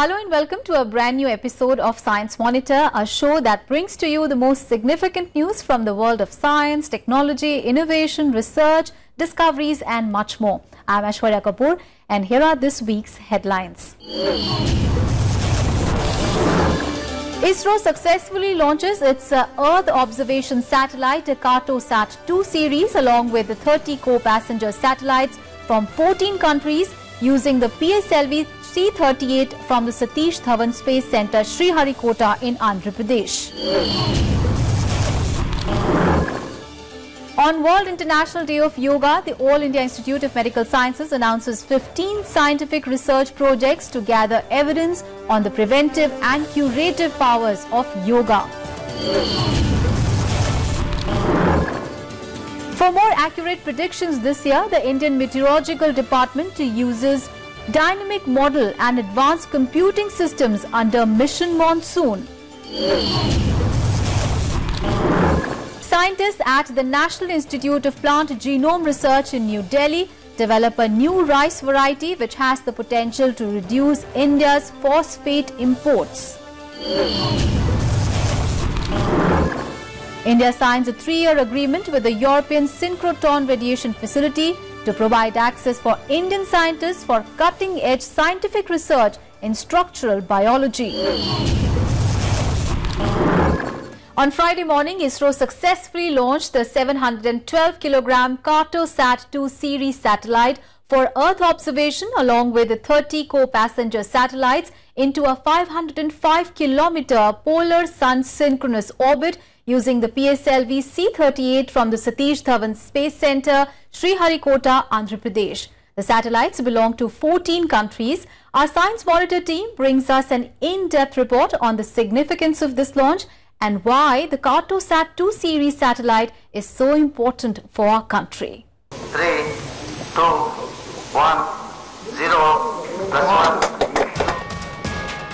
Hello and welcome to a brand new episode of Science Monitor, a show that brings to you the most significant news from the world of science, technology, innovation, research, discoveries and much more. I'm Aishwarya Kapoor and here are this week's headlines. ISRO successfully launches its Earth observation satellite, Cartosat 2 series, along with the 30 co-passenger satellites from 14 countries using the PSLV C-38 from the Satish Dhawan Space Center, Sriharikota in Andhra Pradesh. On World International Day of Yoga, the All India Institute of Medical Sciences announces 15 scientific research projects to gather evidence on the preventive and curative powers of yoga. For more accurate predictions this year, the Indian Meteorological Department uses dynamic model and advanced computing systems under Mission Monsoon. Scientists at the National Institute of Plant Genome Research in New Delhi develop a new rice variety which has the potential to reduce India's phosphate imports. India signs a 3-year agreement with the European Synchrotron Radiation Facility to provide access for Indian scientists for cutting-edge scientific research in structural biology. On Friday morning, ISRO successfully launched the 712 kg Cartosat 2 series satellite for Earth observation along with the 30 co-passenger satellites into a 505 km polar sun synchronous orbit using the PSLV C-38 from the Satish Dhawan Space Center, Sriharikota, Andhra Pradesh. The satellites belong to 14 countries. Our Science Monitor team brings us an in-depth report on the significance of this launch and why the Cartosat 2 series satellite is so important for our country. 3, 2, 1, 0, plus 1.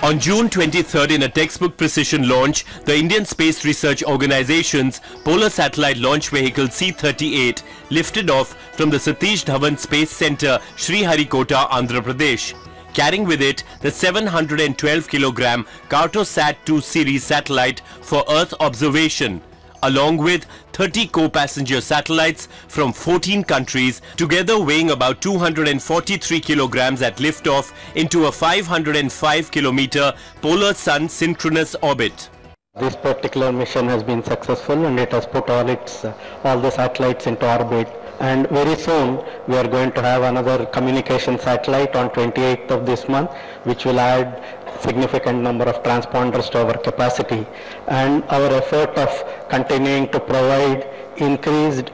On June 23rd, in a textbook precision launch, the Indian Space Research Organization's Polar Satellite Launch Vehicle C-38 lifted off from the Satish Dhawan Space Center, Sriharikota, Andhra Pradesh, carrying with it the 712 kg Cartosat 2 series satellite for Earth observation, along with 30 co-passenger satellites from 14 countries, together weighing about 243 kilograms at liftoff into a 505 km polar sun synchronous orbit. This particular mission has been successful and it has put all the satellites into orbit, and very soon we are going to have another communication satellite on 28th of this month, which will add significant number of transponders to our capacity, and our effort of continuing to provide increased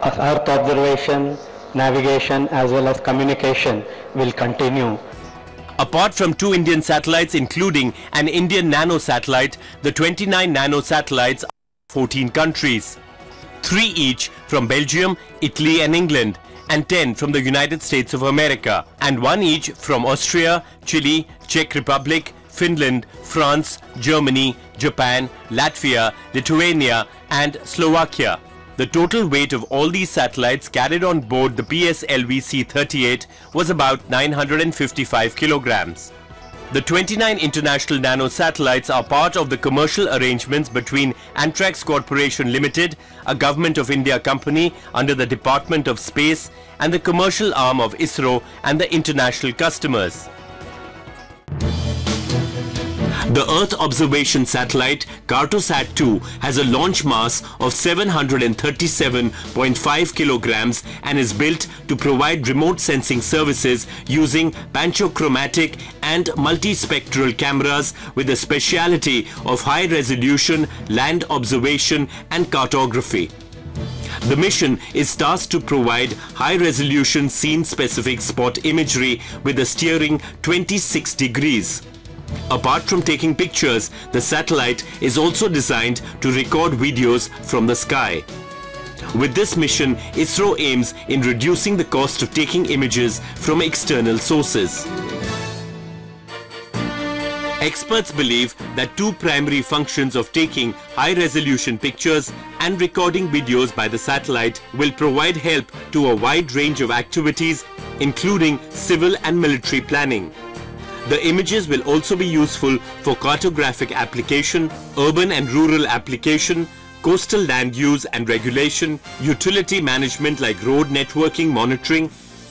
Earth observation, navigation as well as communication will continue. Apart from 2 Indian satellites, including an Indian nano satellite, the 29 nano satellites are 14 countries, 3 each from Belgium, Italy and England, and 10 from the United States of America, and 1 each from Austria, Chile, Czech Republic, Finland, France, Germany, Japan, Latvia, Lithuania and Slovakia. The total weight of all these satellites carried on board the PSLV C-38 was about 955 kilograms. The 29 international nano satellites are part of the commercial arrangements between Antrax Corporation Limited, a Government of India company under the Department of Space, and the commercial arm of ISRO and the international customers. The Earth observation satellite Cartosat 2 has a launch mass of 737.5 kilograms and is built to provide remote sensing services using panchochromatic and multispectral cameras with the speciality of high-resolution land observation and cartography. The mission is tasked to provide high-resolution scene-specific spot imagery with a steering 26 degrees. Apart from taking pictures, the satellite is also designed to record videos from the sky. With this mission, ISRO aims in reducing the cost of taking images from external sources. Experts believe that 2 primary functions of taking high-resolution pictures and recording videos by the satellite will provide help to a wide range of activities, including civil and military planning. The images will also be useful for cartographic application, urban and rural application, coastal land use and regulation, utility management like road networking monitoring,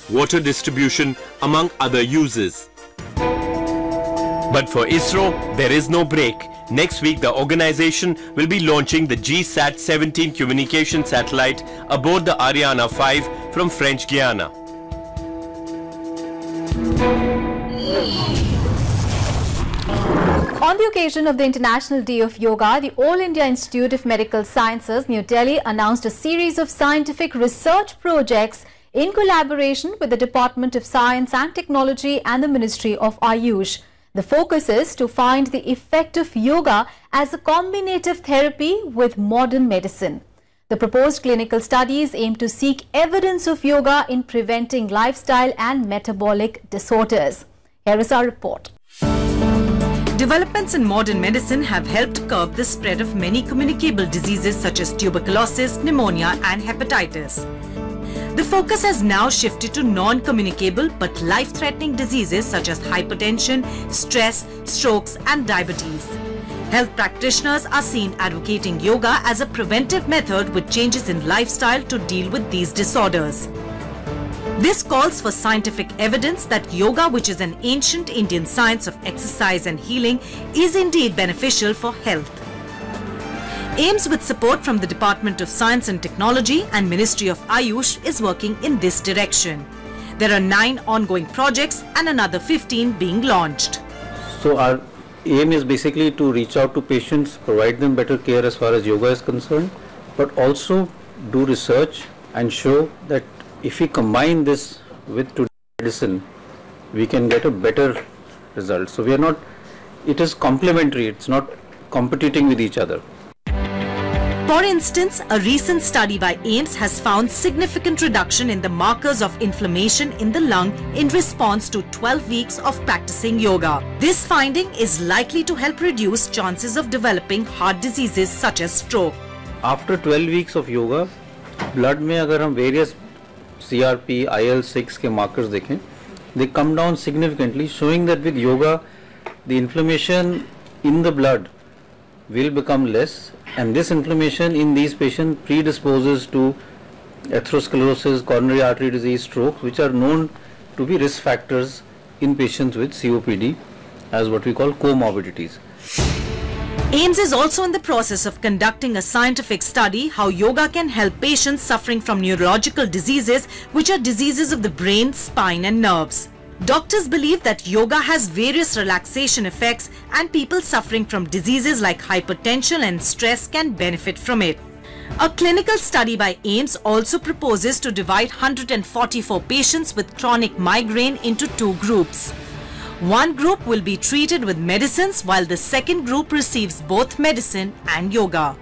water distribution, among other uses. But for ISRO, there is no break. Next week, the organization will be launching the GSAT-17 communication satellite aboard the Ariane 5 from French Guiana. On the occasion of the International Day of Yoga, the All India Institute of Medical Sciences, New Delhi, announced a series of scientific research projects in collaboration with the Department of Science and Technology and the Ministry of Ayush. The focus is to find the effect of yoga as a combinative therapy with modern medicine. The proposed clinical studies aim to seek evidence of yoga in preventing lifestyle and metabolic disorders. Here is our report. Developments in modern medicine have helped curb the spread of many communicable diseases such as tuberculosis, pneumonia and hepatitis. The focus has now shifted to non-communicable but life-threatening diseases such as hypertension, stress, strokes and diabetes. Health practitioners are seen advocating yoga as a preventive method with changes in lifestyle to deal with these disorders. This calls for scientific evidence that yoga, which is an ancient Indian science of exercise and healing, is indeed beneficial for health. AIIMS, with support from the Department of Science and Technology and Ministry of Ayush, is working in this direction. There are 9 ongoing projects and another 15 being launched. So our aim is basically to reach out to patients, provide them better care as far as yoga is concerned, but also do research and show that if we combine this with today's medicine, we can get a better result. So it is complementary, it's not competing with each other. For instance, a recent study by AIIMS has found significant reduction in the markers of inflammation in the lung in response to 12 weeks of practicing yoga. This finding is likely to help reduce chances of developing heart diseases such as stroke. After 12 weeks of yoga, blood में अगर हम various CRP, IL-6 के markers देखें, they come down significantly, showing that with yoga, the inflammation in the blood will become less, and this inflammation in these patients predisposes to atherosclerosis, coronary artery disease, stroke, which are known to be risk factors in patients with COPD as what we call comorbidities. AIIMS is also in the process of conducting a scientific study how yoga can help patients suffering from neurological diseases, which are diseases of the brain, spine and nerves. Doctors believe that yoga has various relaxation effects and people suffering from diseases like hypertension and stress can benefit from it. A clinical study by AIIMS also proposes to divide 144 patients with chronic migraine into 2 groups. One group will be treated with medicines while the second group receives both medicine and yoga.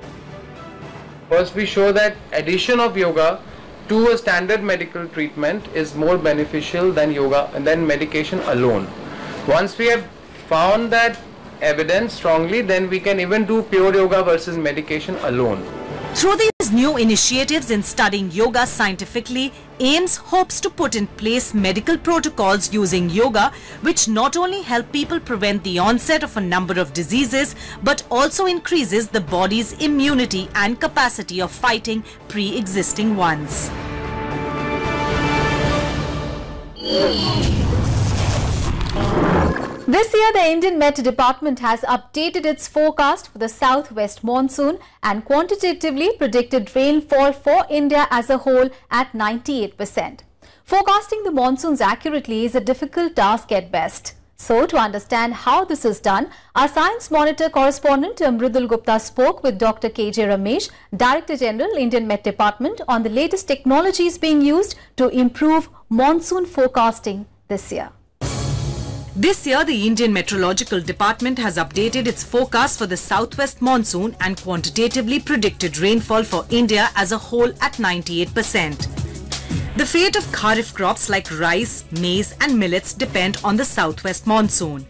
First, we show that addition of yoga to a standard medical treatment is more beneficial than yoga and than medication alone. Once we have found that evidence strongly, then we can even do pure yoga versus medication alone. Through these new initiatives in studying yoga scientifically, AIIMS hopes to put in place medical protocols using yoga, which not only help people prevent the onset of a number of diseases, but also increases the body's immunity and capacity of fighting pre-existing ones. This year, the Indian Met Department has updated its forecast for the southwest monsoon and quantitatively predicted rainfall for India as a whole at 98%. Forecasting the monsoons accurately is a difficult task at best. So, to understand how this is done, our Science Monitor correspondent Mridul Gupta spoke with Dr. K.J. Ramesh, Director General, Indian Met Department, on the latest technologies being used to improve monsoon forecasting this year. This year, the Indian Meteorological Department has updated its forecast for the southwest monsoon and quantitatively predicted rainfall for India as a whole at 98%. The fate of kharif crops like rice, maize and millets depend on the southwest monsoon.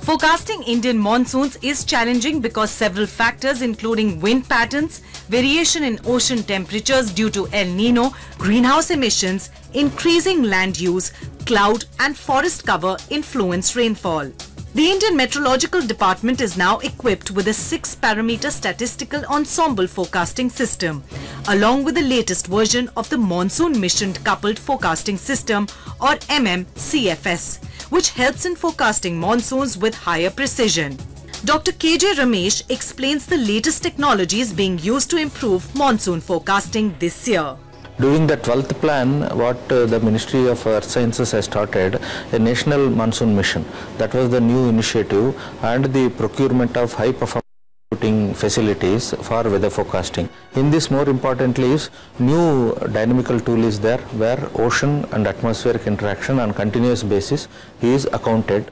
Forecasting Indian monsoons is challenging because several factors including wind patterns, variation in ocean temperatures due to El Nino, greenhouse emissions, increasing land use, cloud and forest cover influence rainfall. The Indian Meteorological Department is now equipped with a 6-parameter statistical ensemble forecasting system, along with the latest version of the Monsoon Mission Coupled Forecasting System or MMCFS, which helps in forecasting monsoons with higher precision. Dr. KJ Ramesh explains the latest technologies being used to improve monsoon forecasting this year. During the 12th plan, what the Ministry of Earth Sciences has started, a national monsoon mission. That was the new initiative, and the procurement of high performance computing facilities for weather forecasting. In this, more importantly, is new dynamical tool is there where ocean and atmospheric interaction on continuous basis is accounted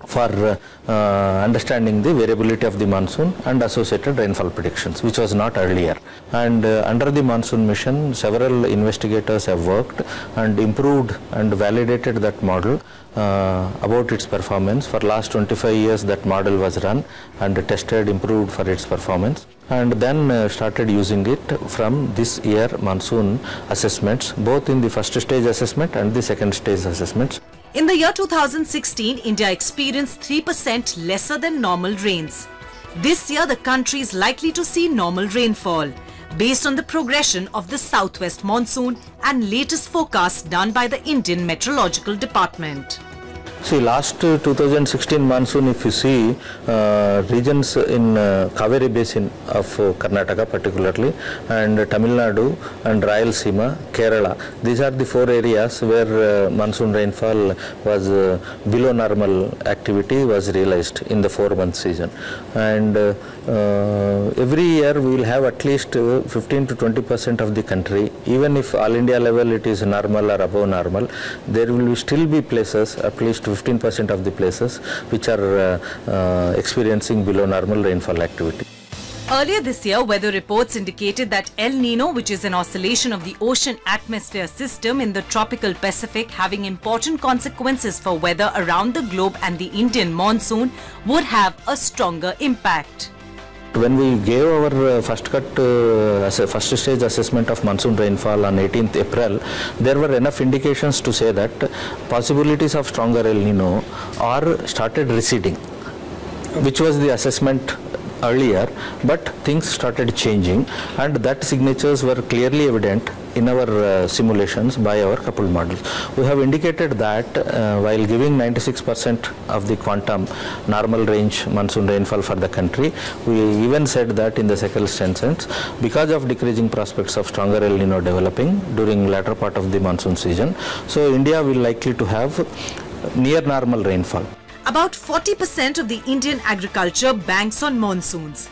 for understanding the variability of the monsoon and associated rainfall predictions, which was not earlier. And under the monsoon mission, several investigators have worked and improved and validated that model about its performance. For last 25 years that model was run and tested, improved for its performance, and then started using it from this year monsoon assessments, both in the first stage assessment and the second stage assessments. In the year 2016, India experienced 3% lesser than normal rains. This year, the country is likely to see normal rainfall, based on the progression of the southwest monsoon and latest forecasts done by the Indian Meteorological Department. See, last 2016 monsoon, if you see, regions in Kaveri basin of Karnataka particularly, and Tamil Nadu and Rayalaseema, Kerala, these are the 4 areas where monsoon rainfall was below normal activity was realized in the 4-month season. And every year we will have at least 15 to 20% of the country, even if all India level it is normal or above normal, there will still be places, at least 15% of the places, which are experiencing below normal rainfall activity. Earlier this year, weather reports indicated that El Nino, which is an oscillation of the ocean atmosphere system in the tropical Pacific having important consequences for weather around the globe and the Indian monsoon, would have a stronger impact. When we gave our first stage assessment of monsoon rainfall on 18th April, there were enough indications to say that possibilities of stronger El Nino are started receding, which was the assessment earlier, but things started changing, and that signatures were clearly evident in our simulations by our coupled models. We have indicated that while giving 96% of the quantum normal range monsoon rainfall for the country, we even said that in the second sentence, because of decreasing prospects of stronger El Nino developing during latter part of the monsoon season, so India will likely to have near normal rainfall. About 40% of the Indian agriculture banks on monsoons.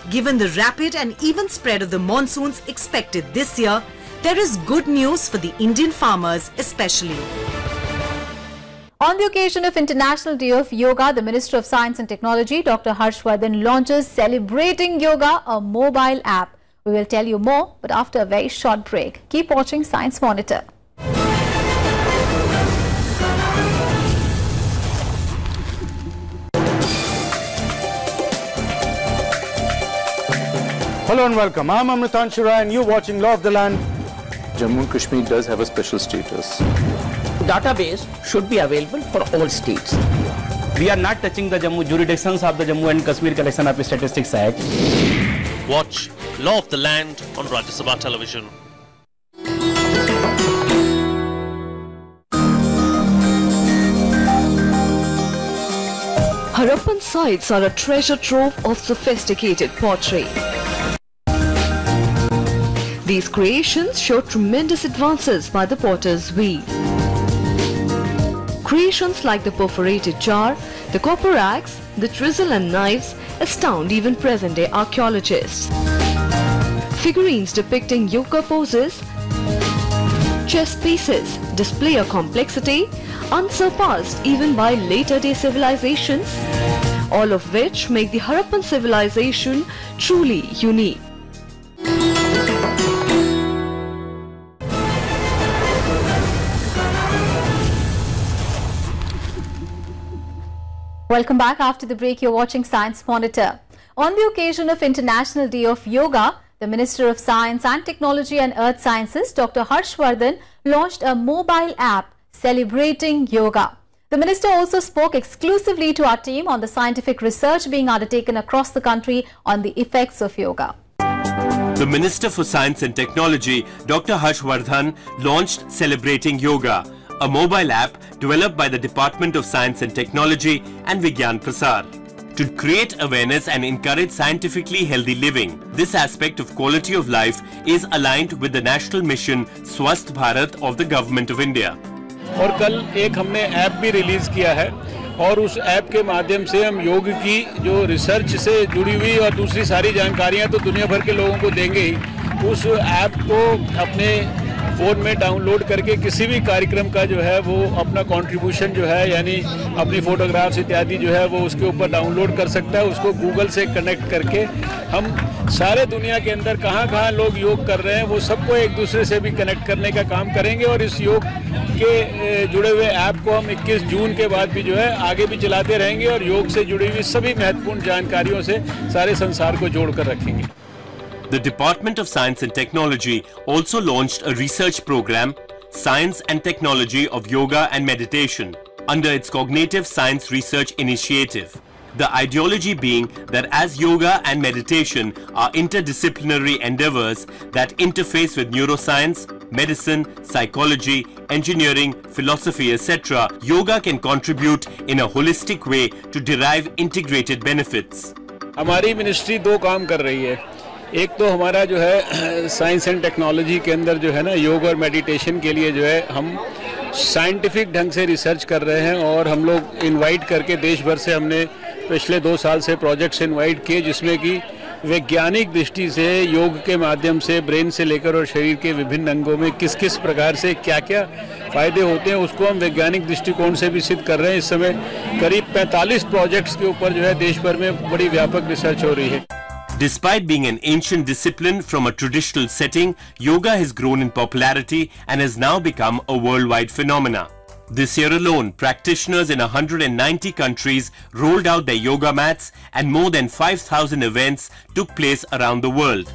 Given the rapid and even spread of the monsoons expected this year, there is good news for the Indian farmers especially. On the occasion of International Day of Yoga, the Minister of Science and Technology, Dr. Aishwarya, launches Celebrating Yoga, a mobile app. We will tell you more, but after a very short break. Keep watching Science Monitor. Hello and welcome. I'm Amritan Rai and you're watching Law of the Land. Jammu and Kashmir does have a special status. Database should be available for all states. We are not touching the jurisdictions of the Jammu and Kashmir Collection of Statistics Act. Watch Law of the Land on Rajya Sabha television. Harappan sites are a treasure trove of sophisticated pottery. These creations show tremendous advances by the potter's wheel. Creations like the perforated jar, the copper axe, the chisel and knives astound even present-day archaeologists. Figurines depicting yoga poses, chess pieces display a complexity unsurpassed even by later-day civilizations, all of which make the Harappan civilization truly unique. Welcome back. After the break, you're watching Science Monitor. On the occasion of International Day of Yoga, the Minister of Science and Technology and Earth Sciences, Dr. Aishwarya, launched a mobile app celebrating yoga. The Minister also spoke exclusively to our team on the scientific research being undertaken across the country on the effects of yoga. The Minister for Science and Technology, Dr. Aishwarya, launched Celebrating Yoga, a mobile app developed by the Department of Science and Technology and Vigyan Prasar to create awareness and encourage scientifically healthy living. This aspect of quality of life is aligned with the national mission Swasth Bharat of the Government of India. और कल एक हमने app भी release किया है और उस app के माध्यम से हम योग की जो रिसर्च से जुड़ी हुई और दूसरी सारी जानकारियां तो दुनिया भर के लोगों को देंगे ही। उस ऐप को अपने फ़ोन में डाउनलोड करके किसी भी कार्यक्रम का जो है वो अपना कंट्रीब्यूशन जो है यानी अपनी फ़ोटोग्राफ्स इत्यादि जो है वो उसके ऊपर डाउनलोड कर सकता है। उसको गूगल से कनेक्ट करके हम सारे दुनिया के अंदर कहाँ लोग योग कर रहे हैं वो सबको एक दूसरे से भी कनेक्ट करने का काम करेंगे और इस योग के जुड़े हुए ऐप को हम 21 जून के बाद भी जो है आगे भी चलाते रहेंगे और योग से जुड़ी हुई सभी महत्वपूर्ण जानकारियों से सारे संसार को जोड़ कर रखेंगे। The Department of Science and Technology also launched a research program, Science and Technology of Yoga and Meditation, under its Cognitive Science Research Initiative. The ideology being that as yoga and meditation are interdisciplinary endeavors that interface with neuroscience, medicine, psychology, engineering, philosophy, etc., yoga can contribute in a holistic way to derive integrated benefits. हमारी ministry दो काम कर रही है। एक तो हमारा जो है साइंस एंड टेक्नोलॉजी के अंदर जो है ना योग और मेडिटेशन के लिए जो है हम साइंटिफिक ढंग से रिसर्च कर रहे हैं और हम लोग इनवाइट करके देश भर से हमने पिछले 2 साल से प्रोजेक्ट्स इनवाइट किए जिसमें कि वैज्ञानिक दृष्टि से योग के माध्यम से ब्रेन से लेकर और शरीर के विभिन्न अंगों में किस किस प्रकार से क्या क्या फ़ायदे होते हैं उसको हम वैज्ञानिक दृष्टिकोण से भी सिद्ध कर रहे हैं। इस समय करीब 45 प्रोजेक्ट्स के ऊपर जो है देश भर में बड़ी व्यापक रिसर्च हो रही है। Despite being an ancient discipline from a traditional setting, yoga has grown in popularity and has now become a worldwide phenomenon. This year alone, practitioners in 190 countries rolled out their yoga mats and more than 5,000 events took place around the world.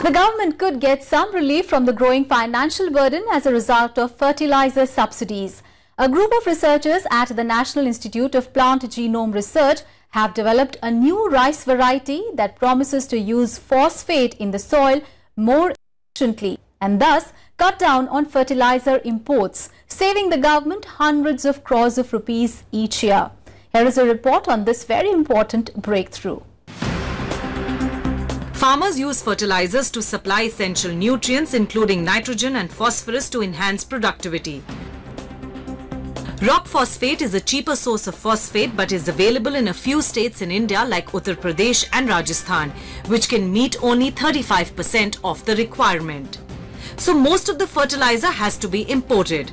The government could get some relief from the growing financial burden as a result of fertilizer subsidies. A group of researchers at the National Institute of Plant Genome Research have developed a new rice variety that promises to use phosphate in the soil more efficiently and thus cut down on fertilizer imports, saving the government hundreds of crores of rupees each year. Here is a report on this very important breakthrough. Farmers use fertilizers to supply essential nutrients including nitrogen and phosphorus to enhance productivity. Rock phosphate is a cheaper source of phosphate but is available in a few states in India like Uttar Pradesh and Rajasthan, which can meet only 35% of the requirement. So most of the fertilizer has to be imported.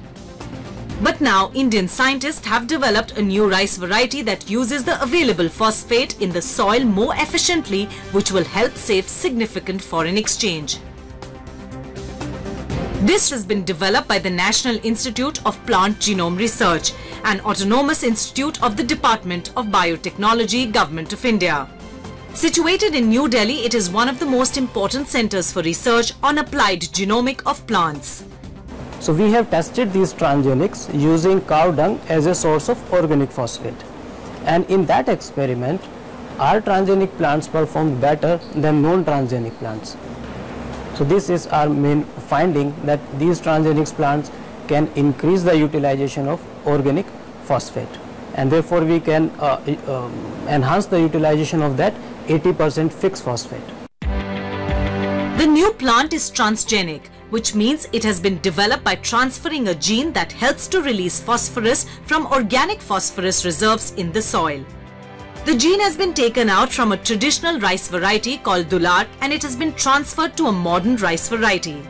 But now Indian scientists have developed a new rice variety that uses the available phosphate in the soil more efficiently, which will help save significant foreign exchange. This has been developed by the National Institute of Plant Genome Research, an autonomous institute of the Department of Biotechnology, Government of India. Situated in New Delhi, it is one of the most important centers for research on applied genomic of plants. So we have tested these transgenics using cow dung as a source of organic phosphate. And in that experiment, our transgenic plants performed better than non-transgenic plants. So this is our main finding, that these transgenic plants can increase the utilization of organic phosphate, and therefore we can enhance the utilization of that 80% fixed phosphate. The new plant is transgenic, which means it has been developed by transferring a gene that helps to release phosphorus from organic phosphorus reserves in the soil. The gene has been taken out from a traditional rice variety called dular and it has been transferred to a modern rice variety.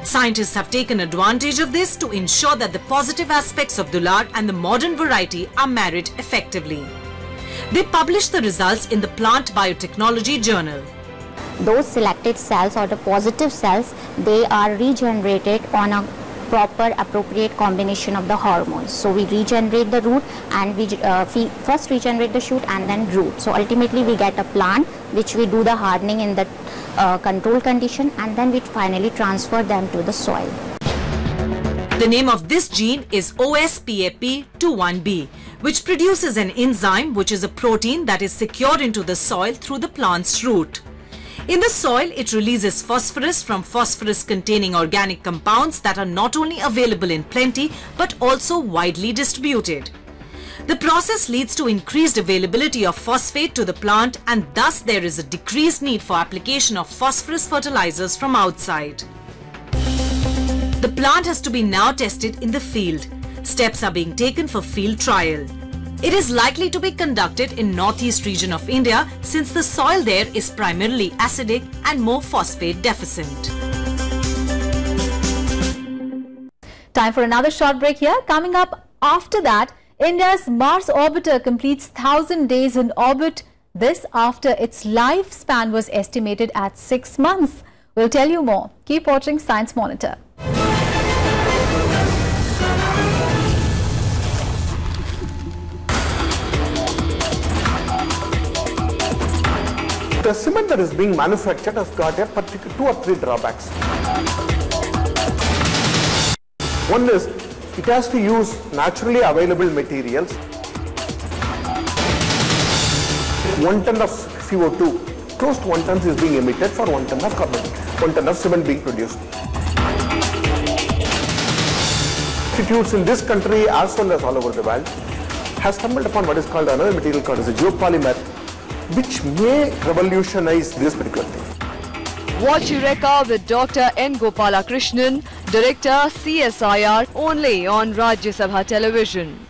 Scientists have taken advantage of this to ensure that the positive aspects of dular and the modern variety are married effectively. They published the results in the Plant Biotechnology Journal. Those selected cells or the positive cells, they are regenerated on a proper appropriate combination of the hormones. So we regenerate the root, and we first regenerate the shoot and then root. So ultimately we get a plant which we do the hardening in the control condition, and then we finally transfer them to the soil. The name of this gene is OSPAP21B, which produces an enzyme which is a protein that is secured into the soil through the plant's root. In the soil, it releases phosphorus from phosphorus-containing organic compounds that are not only available in plenty but also widely distributed. The process leads to increased availability of phosphate to the plant, and thus there is a decreased need for application of phosphorus fertilizers from outside. The plant has to be now tested in the field. Steps are being taken for field trial. It is likely to be conducted in northeast region of India since the soil there is primarily acidic and more phosphate deficient. Time for another short break here. Coming up after that, India's Mars orbiter completes 1,000 days in orbit. This after its lifespan was estimated at 6 months. We'll tell you more. Keep watching Science Monitor. The cement that is being manufactured has got a particular 2 or 3 drawbacks. One is it has to use naturally available materials. 1 ton of CO2, close to 1 ton is being emitted for 1 ton of carbon, 1 ton of cement being produced. Institutes in this country as well as all over the world has stumbled upon what is called another material called as a geopolymer, which may revolutionize this particular thing. Watch Eureka with Dr. N. Gopalakrishnan, Director CSIR, only on Rajya Sabha Television.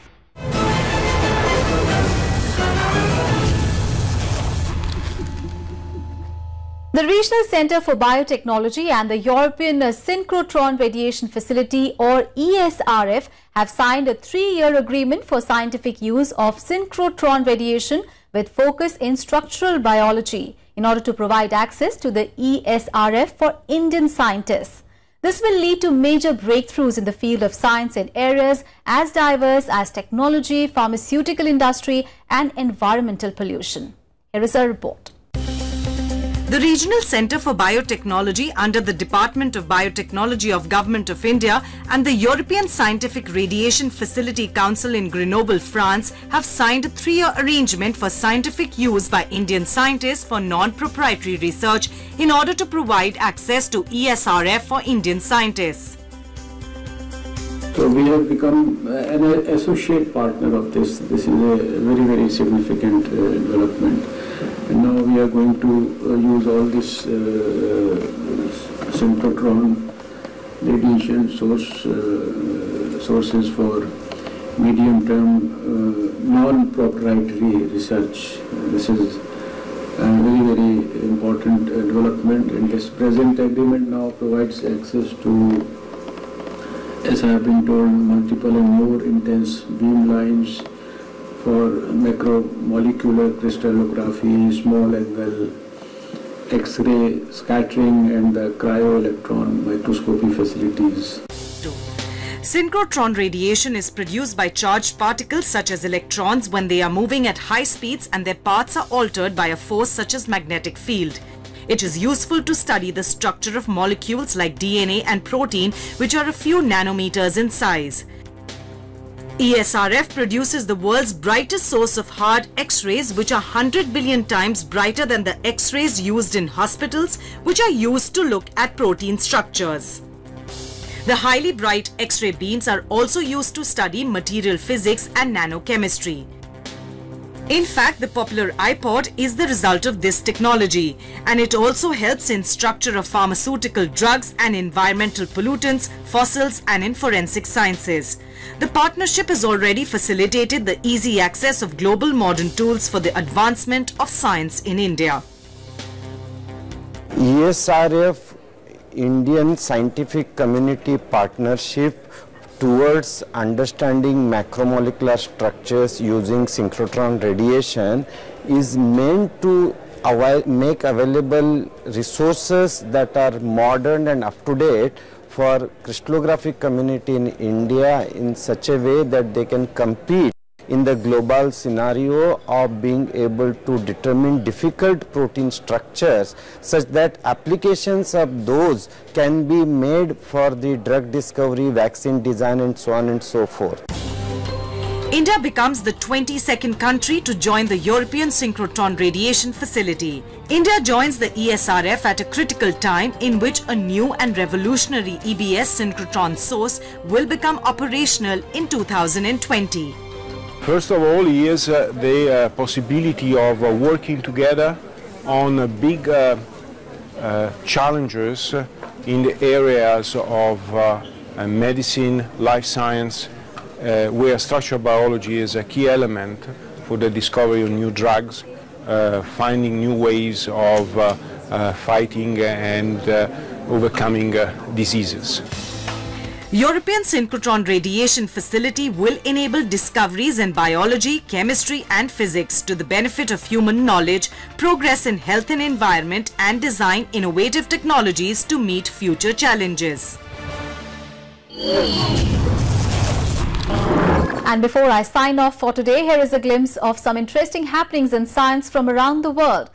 The Regional Centre for Biotechnology and the European Synchrotron Radiation Facility, or ESRF, have signed a 3-year agreement for scientific use of synchrotron radiation with focus in structural biology in order to provide access to the ESRF for Indian scientists. This will lead to major breakthroughs in the field of science in areas as diverse as technology, pharmaceutical industry and environmental pollution. Here is a report. The Regional Centre for Biotechnology under the Department of Biotechnology of Government of India and the European Scientific Radiation Facility Council in Grenoble, France have signed a 3-year arrangement for scientific use by Indian scientists for non-proprietary research in order to provide access to ESRF for Indian scientists. So we have become an associate partner of this. This is a very, very significant development. And now we are going to use all this synchrotron radiation sources for medium-term non-proprietary research. This is a very, very important development, and this present agreement now provides access to, as I have been told, multiple and more intense beam lines for macromolecular crystallography, small angle X-ray scattering and the cryo-electron microscopy facilities. Synchrotron radiation is produced by charged particles such as electrons when they are moving at high speeds and their paths are altered by a force such as magnetic field. It is useful to study the structure of molecules like DNA and protein, which are a few nanometers in size. ESRF produces the world's brightest source of hard X-rays, which are 100 billion times brighter than the X-rays used in hospitals, which are used to look at protein structures. The highly bright X-ray beams are also used to study material physics and nanochemistry. In fact, the popular iPod is the result of this technology, and it also helps in structure of pharmaceutical drugs and environmental pollutants, fossils and in forensic sciences. The partnership has already facilitated the easy access of global modern tools for the advancement of science in India. ESRF Indian Scientific Community Partnership towards understanding macromolecular structures using synchrotron radiation is meant to make available resources that are modern and up to date for crystallographic community in India in such a way that they can compete in the global scenario of being able to determine difficult protein structures such that applications of those can be made for the drug discovery, vaccine design and so on and so forth. India becomes the 22nd country to join the European Synchrotron Radiation Facility. India joins the ESRF at a critical time in which a new and revolutionary EBS synchrotron source will become operational in 2020. First of all is the possibility of working together on big challenges in the areas of medicine, life science, where structural biology is a key element for the discovery of new drugs, finding new ways of fighting and overcoming diseases. European Synchrotron Radiation Facility will enable discoveries in biology, chemistry and physics to the benefit of human knowledge, progress in health and environment and design innovative technologies to meet future challenges. And before I sign off for today, here is a glimpse of some interesting happenings in science from around the world.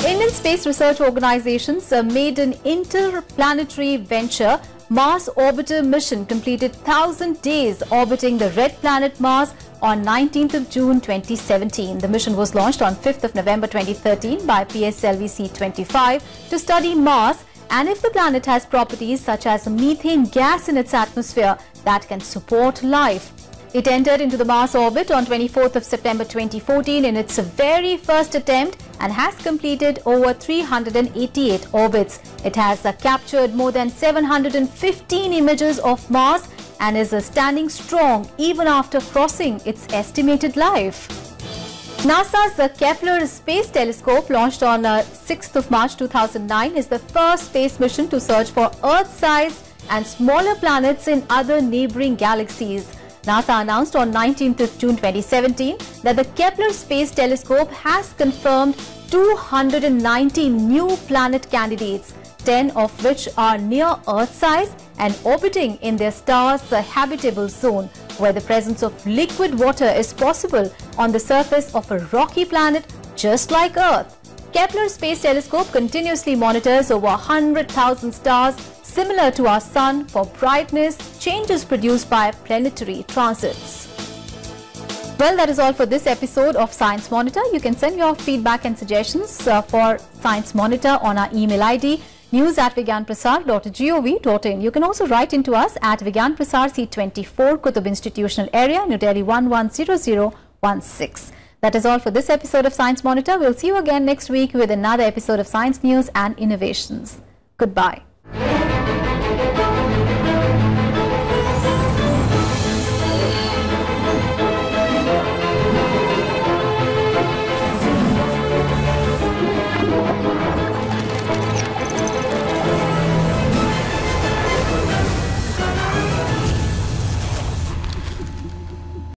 Indian Space Research Organization's maiden interplanetary venture Mars Orbiter mission completed 1,000 days orbiting the red planet Mars on 19th of June 2017. The mission was launched on 5th of November 2013 by PSLV C-25 to study Mars and if the planet has properties such as methane gas in its atmosphere that can support life. It entered into the Mars orbit on 24th of September 2014 in its very first attempt and has completed over 388 orbits. It has captured more than 715 images of Mars and is standing strong even after crossing its estimated life. NASA's Kepler Space Telescope, launched on 6th of March 2009, is the first space mission to search for Earth-sized and smaller planets in other neighboring galaxies. NASA announced on 19th of June 2017 that the Kepler Space Telescope has confirmed 219 new planet candidates, 10 of which are near Earth size and orbiting in their star's habitable zone, where the presence of liquid water is possible on the surface of a rocky planet just like Earth. Kepler Space Telescope continuously monitors over 100,000 stars similar to our Sun for brightness changes produced by planetary transits. Well, that is all for this episode of Science Monitor. You can send your feedback and suggestions for Science Monitor on our email ID news@vigyanprasar.gov.in. You can also write into us at Vigyan Prasar C24 Kutub Institutional Area, New Delhi 110016. That is all for this episode of Science Monitor. We'll see you again next week with another episode of Science News and Innovations. Goodbye.